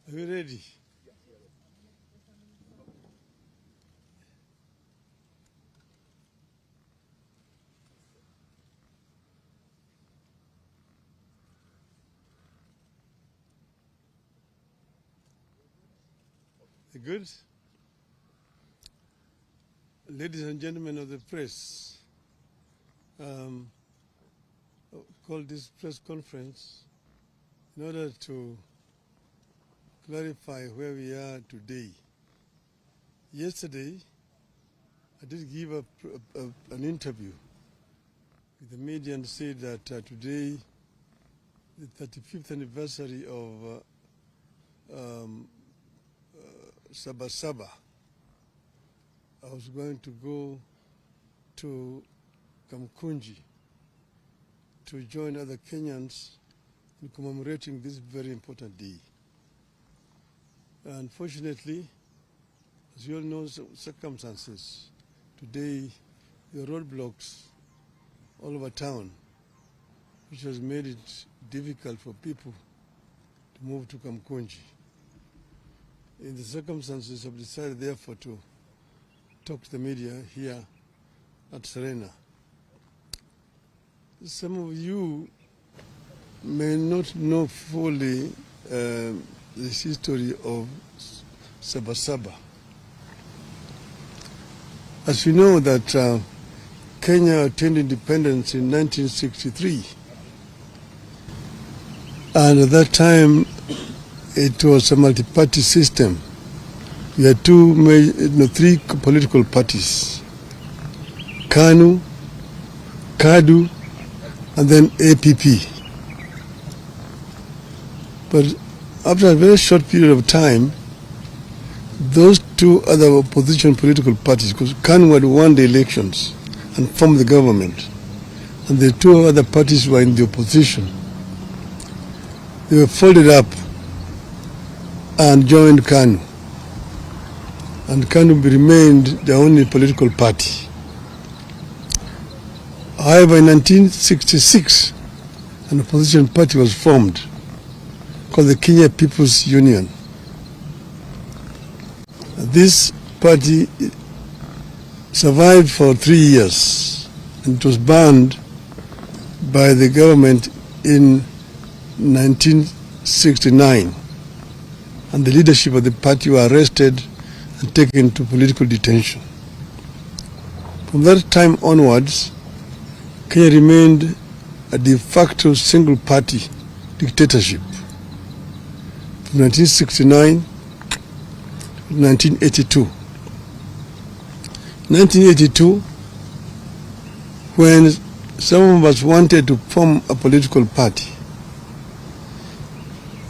Are you ready? Good? Ladies and gentlemen of the press, called this press conference in order to clarify where we are today. Yesterday, I did give an interview with the media and said that today, the 35th anniversary of Saba, I was going to go to Kamkunji to join other Kenyans in commemorating this very important day. Unfortunately, as you all know, circumstances, today there are roadblocks all over town, which has made it difficult for people to move to Kamkunji. In the circumstances, I've decided therefore to talk to the media here at Serena. Some of you may not know fully the history of Saba. As you know that Kenya attained independence in 1963, and at that time it was a multi-party system. We had three political parties: KANU, KADU, and then APP. But after a very short period of time, those two other opposition political parties, because KANU had won the elections and formed the government, and the two other parties were in the opposition, they were folded up and joined KANU. And KANU remained the only political party. However, in 1966, an opposition party was formed called the Kenya People's Union. This party survived for 3 years, and it was banned by the government in 1969. And the leadership of the party were arrested and taken to political detention. From that time onwards, Kenya remained a de facto single-party dictatorship from 1969 to 1982. 1982, when some of us wanted to form a political party,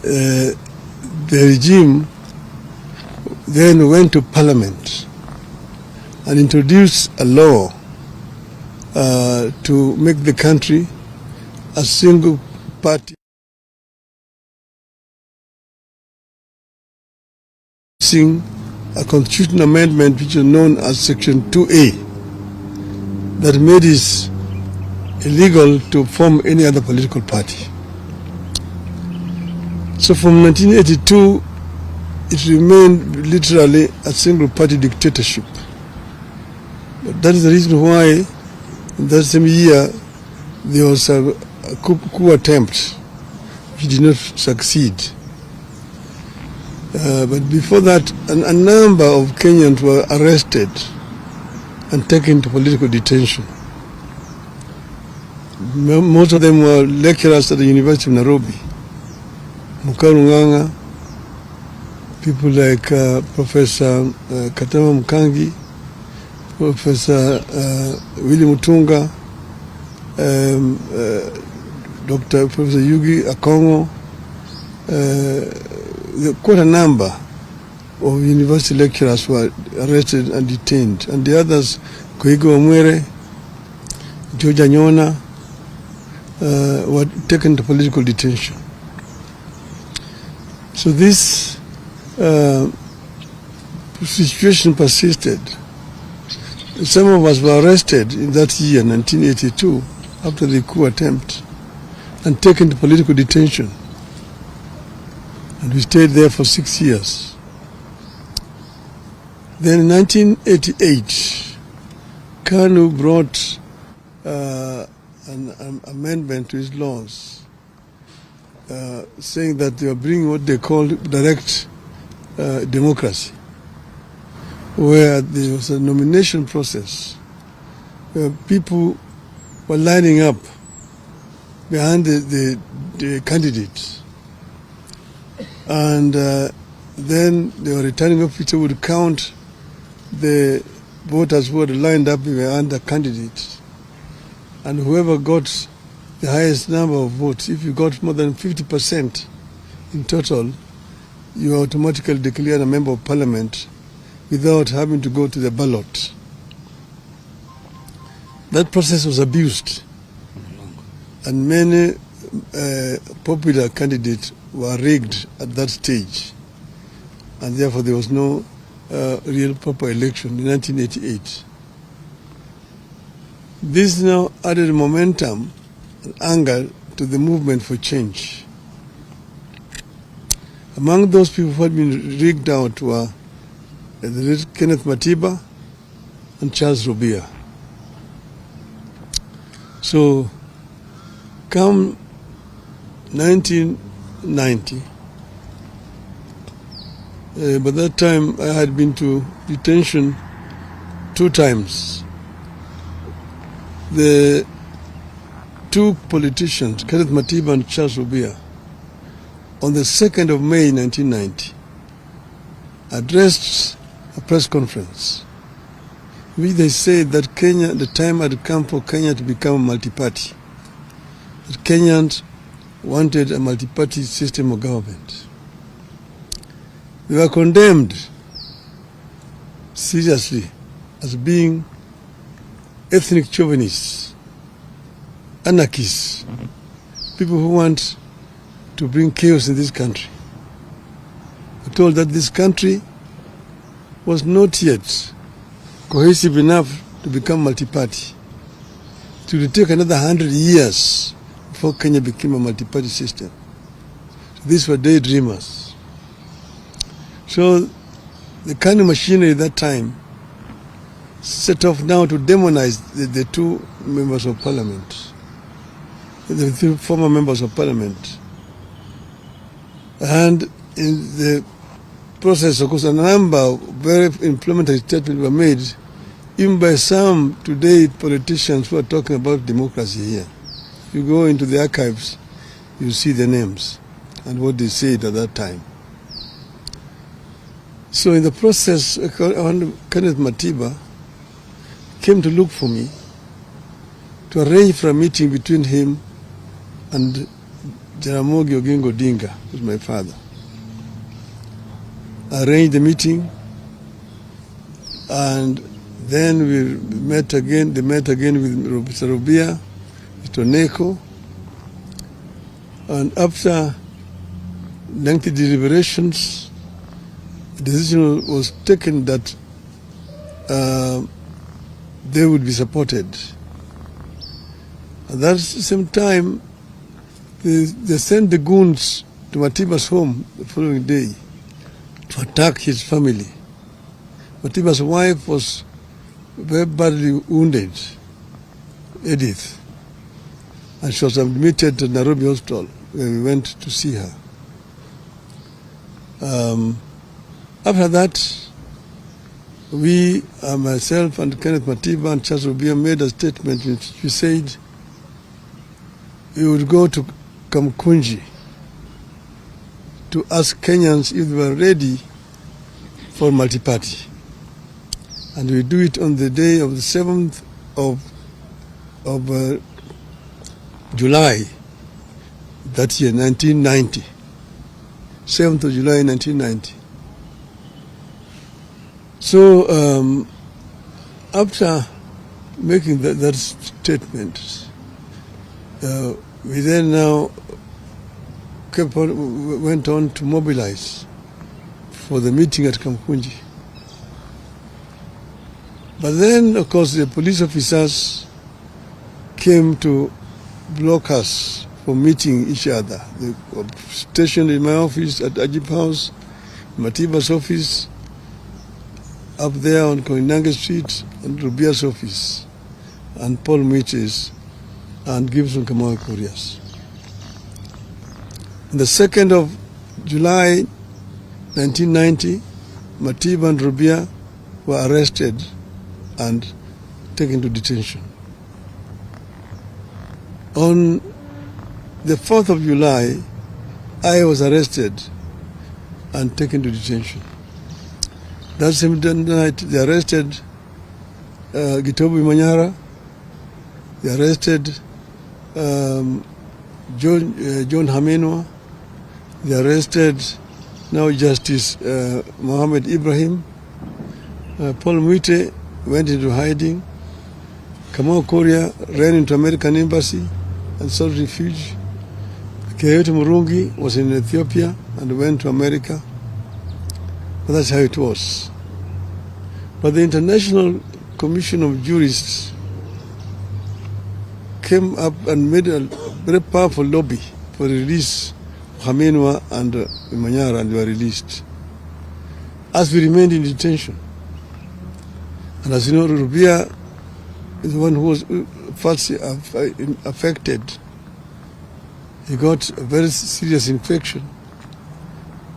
the regime then went to Parliament and introduced a law to make the country a single party. A constitutional amendment which is known as Section 2A that made it illegal to form any other political party. So from 1982, it remained literally a single-party dictatorship. But that is the reason why in that same year there was a coup attempt which did not succeed. But before that, a number of Kenyans were arrested and taken to political detention. Most of them were lecturers at the University of Nairobi. Mukarunganga, people like Professor Katama Mukangi, Professor Willy Mutunga, Professor Yugi Akongo, quite a number of university lecturers were arrested and detained, and the others, Koigo Omwere, George Anyona, were taken to political detention. So this situation persisted. Some of us were arrested in that year, 1982, after the coup attempt, and taken to political detention. And we stayed there for 6 years. Then in 1988, Kanu brought an amendment to his laws, saying that they were bringing what they call direct democracy, where there was a nomination process, where people were lining up behind the candidates. And then the returning officer would count the voters who had lined up behind the candidates. And whoever got the highest number of votes, if you got more than 50% in total, you are automatically declared a member of parliament without having to go to the ballot. That process was abused, and many popular candidates were rigged at that stage, and therefore there was no real proper election in 1988. This now added momentum and anger to the movement for change. Among those people who had been rigged out were the late Kenneth Matiba and Charles Robia. So, come 1990, by that time I had been to detention 2 times. The 2 politicians, Kenneth Matiba and Charles Robia, on the 2nd of May 1990, addressed a press conference in which they said that Kenya, the time had come for Kenya to become a multi-party. That Kenyans wanted a multi-party system of government. They were condemned seriously as being ethnic chauvinists, anarchists, people who want to bring chaos in this country. We're told that this country was not yet cohesive enough to become multi-party. It would take another 100 years before Kenya became a multi-party system. So these were daydreamers. So the kind of machinery at that time set off now to demonize the 2 members of parliament, the 3 former members of parliament. And in the process, of course, a number of very inflammatory statements were made, even by some today politicians who are talking about democracy here. If you go into the archives, you see the names and what they said at that time. So in the process, Kenneth Matiba came to look for me to arrange for a meeting between him and Jaramogi Oginga Odinga, who's my father. I arranged the meeting, and then we met again. They met again with Mr. Robia, Mr. Neko, and after lengthy deliberations, the decision was taken that they would be supported. At that same time, they sent the goons to Matiba's home the following day to attack his family. Matiba's wife was very badly wounded, Edith, and she was admitted to Nairobi Hospital, where we went to see her. After that, we, myself and Kenneth Matiba and Charles Robia, made a statement in which we said we would go to Kamkunji to ask Kenyans if they were ready for multi-party. And we do it on the day of the 7th of July that year, 1990. 7th of July, 1990. So after making that statement, we then now went on to mobilize for the meeting at Kamkunji. But then, of course, the police officers came to block us for meeting each other. They were stationed in my office at Ajib House, Matiba's office, up there on Koinange Street, and Rubia's office, and Paul Mwite's, and Gibson Kamau Kuria's. On the 2nd of July 1990, Matiba and Rubia were arrested and taken to detention. On the 4th of July, I was arrested and taken to detention. That same night, they arrested Gitobu Manyara, they arrested John Hamenwa, they arrested now Justice Mohammed Ibrahim. Paul Mwite went into hiding. Kamau Kuria ran into American embassy and sought refuge. Keyote Murungi was in Ethiopia and went to America. But that's how it was. But the International Commission of Jurists came up and made a very powerful lobby for the release of Hamenwa and Manyara, and they were released. As we remained in detention. And as you know, Rubia is the one who was first affected. He got a very serious infection,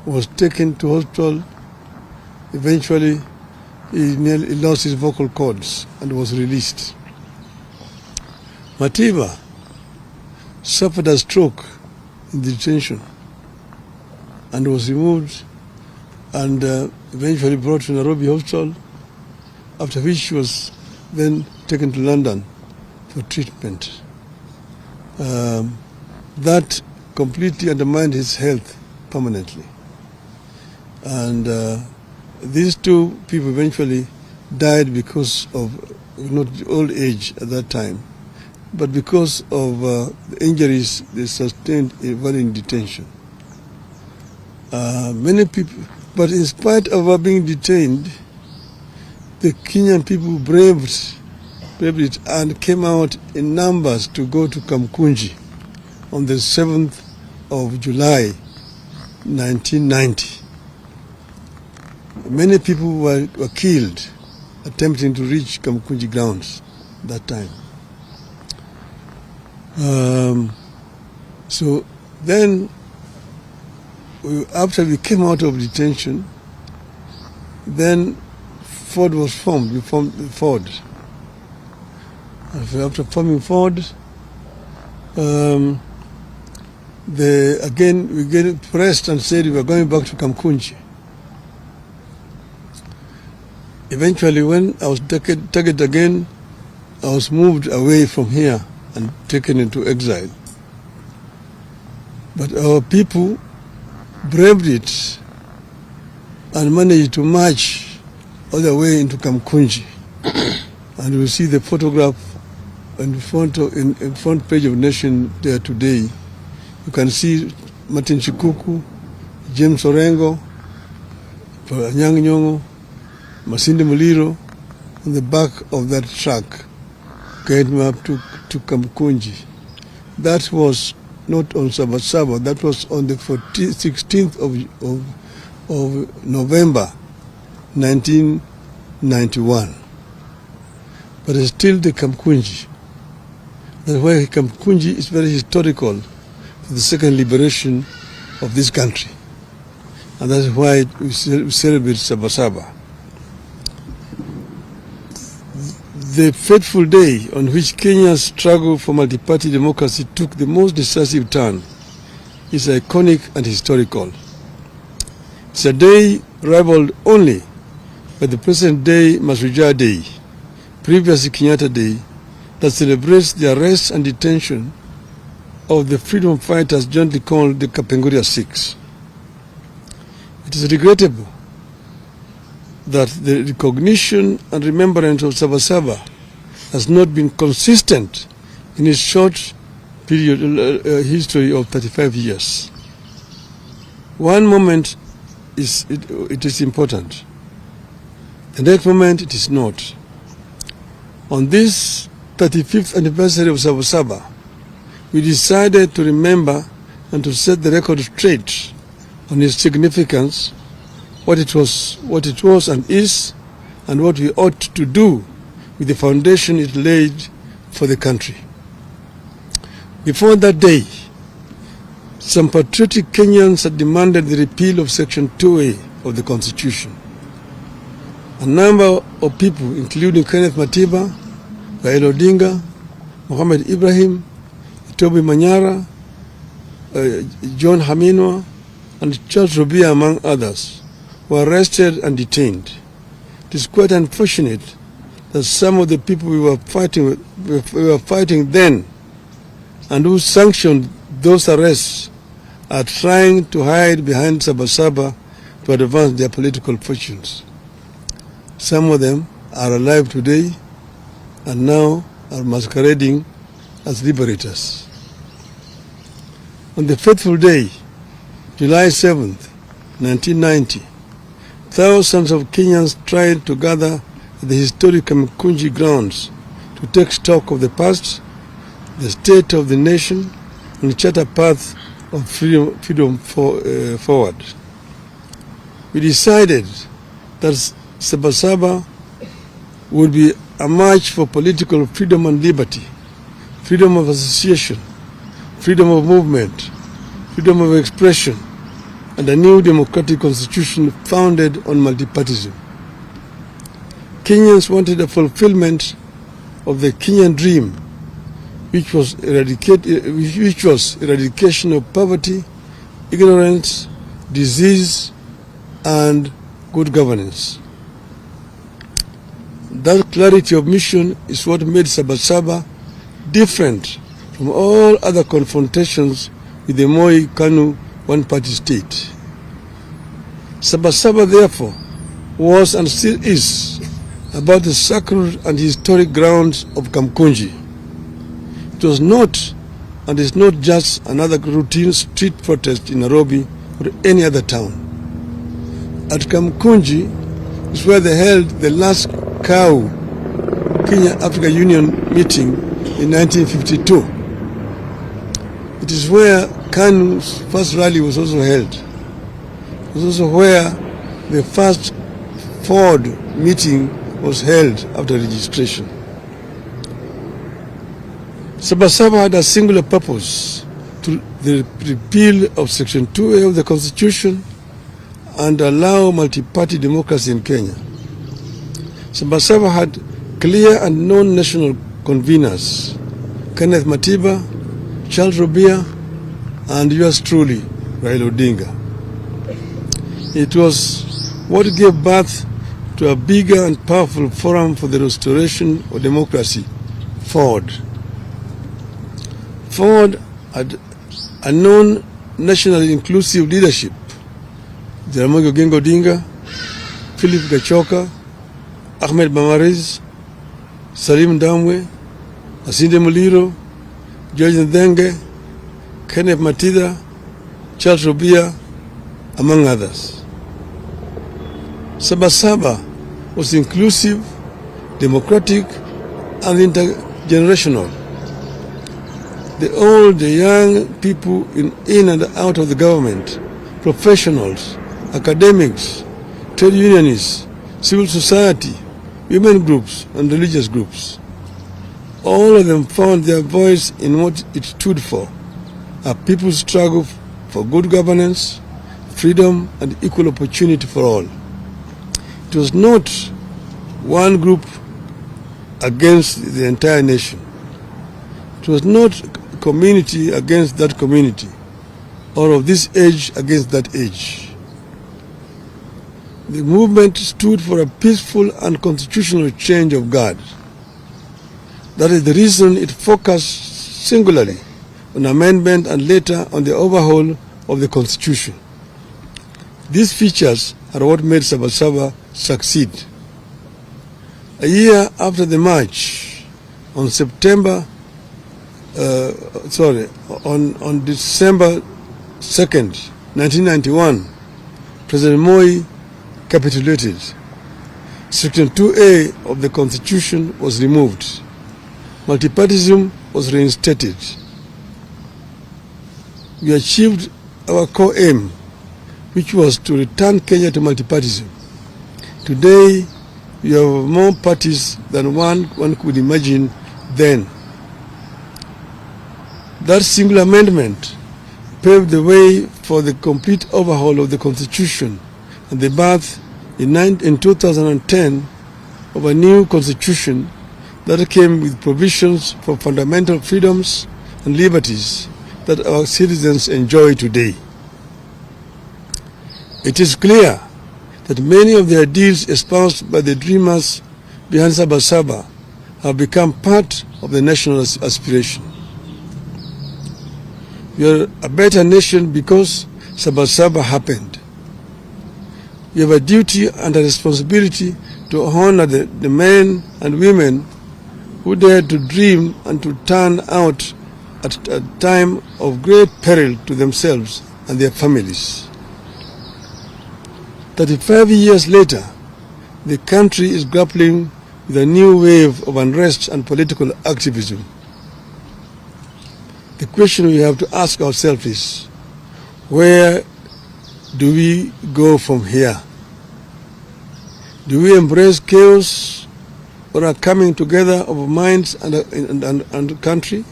was taken to hospital. Eventually, he lost his vocal cords and was released. Matiba suffered a stroke in detention and was removed and eventually brought to Nairobi Hospital, after which she was then taken to London for treatment. That completely undermined his health permanently. And these two people eventually died because of not old age at that time, but because of the injuries they sustained while in detention. Many people, but in spite of our being detained, the Kenyan people braved it and came out in numbers to go to Kamkunji on the 7th of July, 1990. Many people were killed attempting to reach Kamkunji grounds that time. So then, after we came out of detention, then Ford was formed. We formed Ford. After forming Ford, again we get pressed and said we were going back to Kamkunji. Eventually, when I was targeted again, I was moved away from here and taken into exile. But our people braved it and managed to march all the way into Kamkunji. And you see the photograph in front page of Nation there today. You can see Martin Shikuku, James Orengo, Anyang' Nyong'o, Masinde Muliro on the back of that truck getting me up to Kamkunji. That was not on Saba, that was on the 16th of November 1991. But it's still the Kamkunji. That's why Kamkunji is very historical for the second liberation of this country. And that's why we celebrate Saba. The fateful day on which Kenya's struggle for multi-party democracy took the most decisive turn is iconic and historical. It's a day rivaled only by the present day Masujaa Day, previously Kenyatta Day, that celebrates the arrest and detention of the freedom fighters jointly called the Kapenguria Six. It is regrettable that the recognition and remembrance of Saba has not been consistent in its short period history of 35 years. One moment it is important. The next moment it is not. On this 35th anniversary of Saba, we decided to remember and to set the record straight on its significance, what it was and is, and what we ought to do with the foundation it laid for the country. Before that day, some patriotic Kenyans had demanded the repeal of Section 2A of the Constitution. A number of people, including Kenneth Matiba, Raila Odinga, Mohamed Ibrahim, Toby Manyara, John Haminwa, and Charles Rubia, among others, were arrested and detained. It is quite unfortunate that some of the people we were fighting then, and who sanctioned those arrests, are trying to hide behind Saba to advance their political fortunes. Some of them are alive today and now are masquerading as liberators. On the fateful day, July 7th, 1990, thousands of Kenyans tried to gather at the historic Kamkunji grounds to take stock of the past, the state of the nation, and chart a path of freedom forward. We decided that Saba would be a march for political freedom and liberty, freedom of association, freedom of movement, freedom of expression, and a new democratic constitution founded on multipartyism. Kenyans wanted a fulfillment of the Kenyan dream, which was eradication of poverty, ignorance, disease, and good governance. That clarity of mission is what made Saba different from all other confrontations with the Moi Kanu one-party state. Saba therefore was and still is about the sacred and historic grounds of Kamkunji. It was not and is not just another routine street protest in Nairobi or any other town. At Kamkunji is where they held the last cow Kenya-Africa Union meeting in 1952. It is where Kanu's first rally was also held. It was also where the first Ford meeting was held after registration. Saba had a singular purpose: to the repeal of Section 2A of the Constitution and allow multi-party democracy in Kenya. Saba had clear and known national conveners: Kenneth Matiba, Charles Rubia, and yours truly, Raila Odinga. It was what gave birth to a bigger and powerful forum for the restoration of democracy, Ford. Ford had a known nationally inclusive leadership: Jaramogi Oginga Odinga, Philip Gachoka, Ahmed Bamariz, Salim Damwe, Asinde Muliro, George Ndenge, Kenneth Matida, Charles Rubia, among others. Saba was inclusive, democratic, and intergenerational. The old, the young, people in and out of the government, professionals, academics, trade unionists, civil society, women groups, and religious groups. All of them found their voice in what it stood for: a people's struggle for good governance, freedom, and equal opportunity for all. It was not one group against the entire nation. It was not community against that community, or of this age against that age. The movement stood for a peaceful and constitutional change of guard. That is the reason it focused singularly on amendment and later on the overhaul of the Constitution. These features are what made Saba succeed. A year after the march, on December 2nd, 1991, President Moi capitulated. Section 2A of the Constitution was removed. Multipartyism was reinstated. we achieved our core aim, which was to return Kenya to multipartyism. Today, we have more parties than one could imagine then. That single amendment paved the way for the complete overhaul of the Constitution and the birth in 2010 of a new Constitution that came with provisions for fundamental freedoms and liberties that our citizens enjoy today. It is clear that many of the ideals espoused by the dreamers behind Saba have become part of the national aspiration. We are a better nation because Saba happened. We have a duty and a responsibility to honor the men and women who dared to dream and to turn out at a time of great peril to themselves and their families. 35 years later, the country is grappling with a new wave of unrest and political activism. The question we have to ask ourselves is, where do we go from here? Do we embrace chaos or a coming together of minds and country?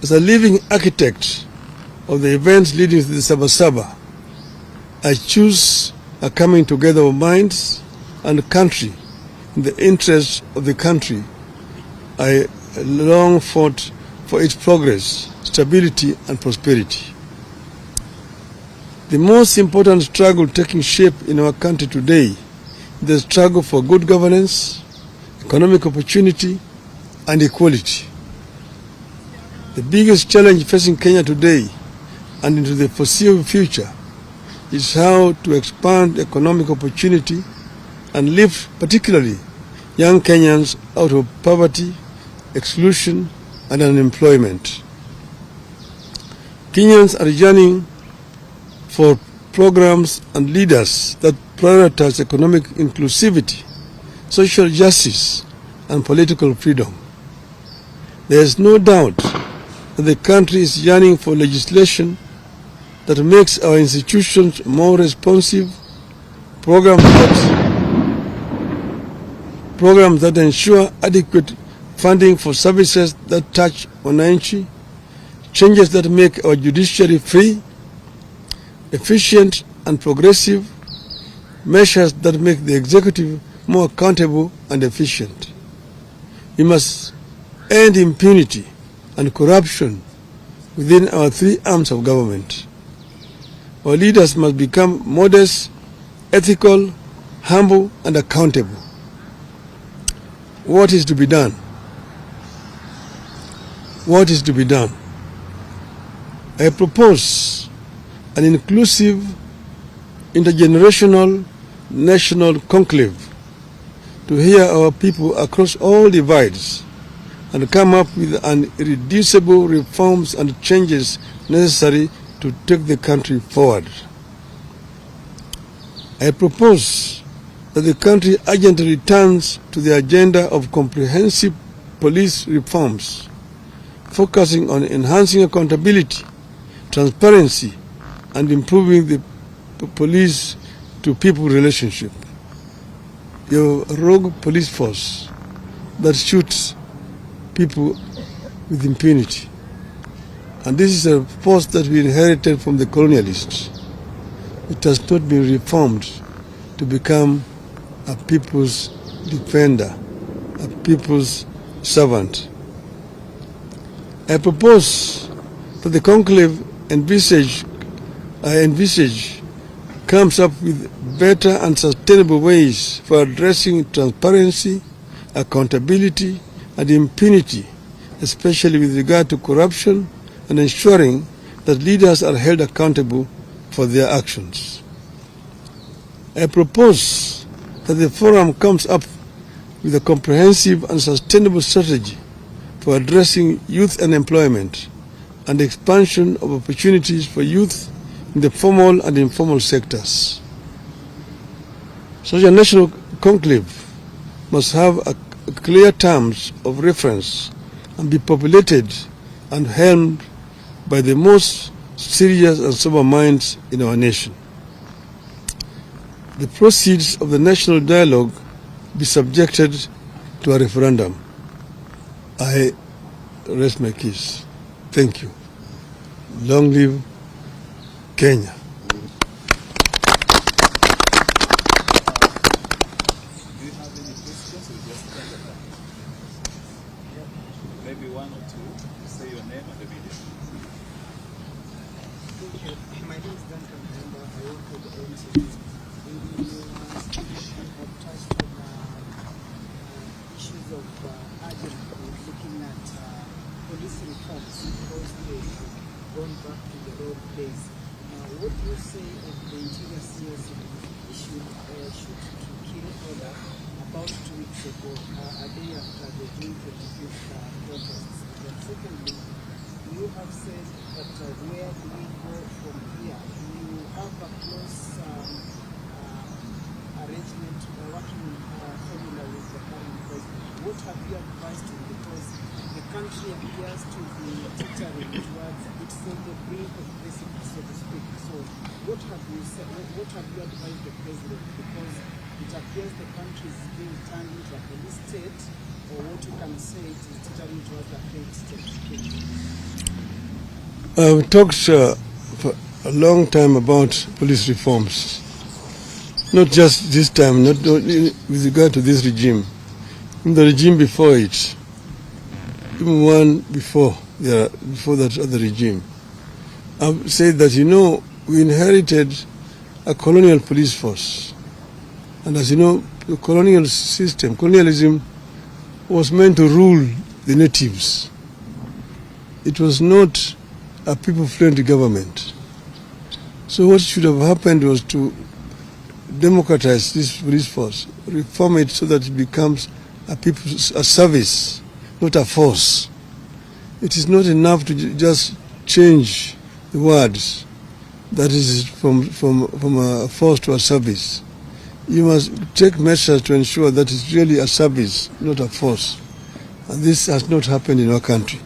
As a living architect of the events leading to the Saba, I choose a coming together of minds and country in the interest of the country. I long fought for its progress, stability, and prosperity. The most important struggle taking shape in our country today is the struggle for good governance, economic opportunity, and equality. The biggest challenge facing Kenya today and into the foreseeable future is how to expand economic opportunity and lift particularly young Kenyans out of poverty, exclusion, and unemployment. Kenyans are yearning for programs and leaders that prioritize economic inclusivity, social justice, and political freedom. There is no doubt that the country is yearning for legislation that makes our institutions more responsive, programs that ensure adequate funding for services that touch wananchi, changes that make our judiciary free, efficient and progressive, measures that make the executive more accountable and efficient. We must end impunity and corruption within our three arms of government. Our leaders must become modest, ethical, humble, and accountable. What is to be done? What is to be done? I propose an inclusive, intergenerational, national conclave to hear our people across all divides and come up with irreducible reforms and changes necessary to take the country forward. I propose that the country urgently returns to the agenda of comprehensive police reforms, focusing on enhancing accountability, transparency, and improving the police-to-people relationship. Your rogue police force that shoots people with impunity. And this is a force that we inherited from the colonialists. It has not been reformed to become a people's defender, a people's servant. I propose that the conclave I envisage comes up with better and sustainable ways for addressing transparency, accountability, and impunity, especially with regard to corruption, and ensuring that leaders are held accountable for their actions. I propose that the forum comes up with a comprehensive and sustainable strategy for addressing youth unemployment and expansion of opportunities for youth in the formal and informal sectors. Such a national conclave must have clear terms of reference and be populated and helmed by the most serious and sober minds in our nation. The proceeds of the national dialogue be subjected to a referendum. I rest my case. Thank you. Long live Kenya. Maybe one or two. Say your name and the video. My name is Duncan Member. I work for the ODCs. You have touched on issues of urgent looking at police reforms because they have gone back to the old days. What do you say of the interior CS issue shoot to kill order about 2 weeks ago, a day after the June 25th protests? And secondly, you have said that where do we go from here? You have a close arrangement working formula with the current president. What have you advised him? Because the country appears to be teetering towards its on the brink of precipice, so to speak. So what have you said? What have you advised the president? Because it appears the country is being turned into a police state, or what you can say it is teetering towards a failed state. I've talked for a long time about police reforms. Not just this time, not with regard to this regime. In the regime before it, even one before that other regime. I've said that, we inherited a colonial police force. And as you know, the colonialism was meant to rule the natives. It was not a people-friendly government. So what should have happened was to democratize this police force, reform it so that it becomes a service, not a force. It is not enough to just change the words. That is from a force to a service. You must take measures to ensure that it's really a service, not a force. And this has not happened in our country.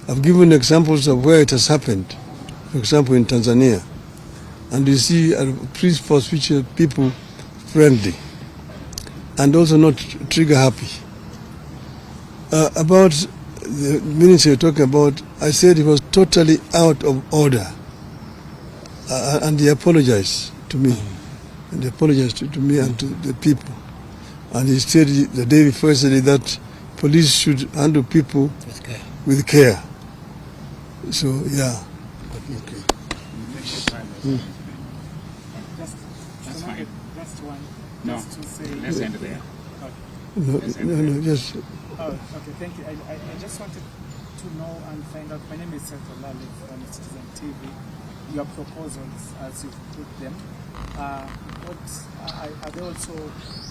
I've given examples of where it has happened. For example, in Tanzania. And you see a police force which is people friendly and also not trigger happy. About the minister you're talking about, I said it was totally out of order. And he apologized to me. And he apologized to me and to the people. And he said the day before yesterday that police should handle people with care. So, yeah. Okay. That's fine. Just one. No, Just to say. let's end there. No, just... Oh, okay, thank you. I just wanted to know and find out. My name is Seth Olale from Citizen TV. Your proposals, as you put them, are there also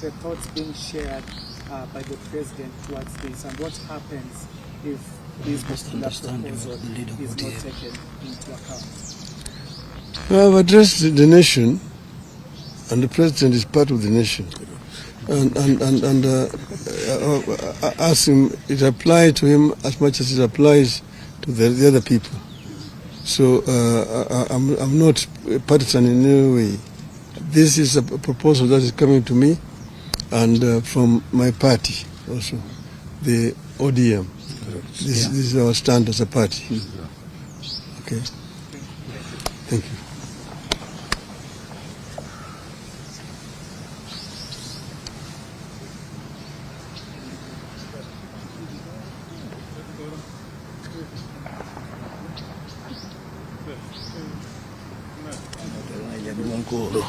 the thoughts being shared by the president towards this, and what happens if this particular proposal is not taken into account? I've addressed the nation, and the president is part of the nation. And ask him, it applies to him as much as it applies to the other people. So I'm not partisan in any way. This is a proposal that is coming to me and from my party also, the ODM. This is our stand as a party. Okay. Thank you. Good.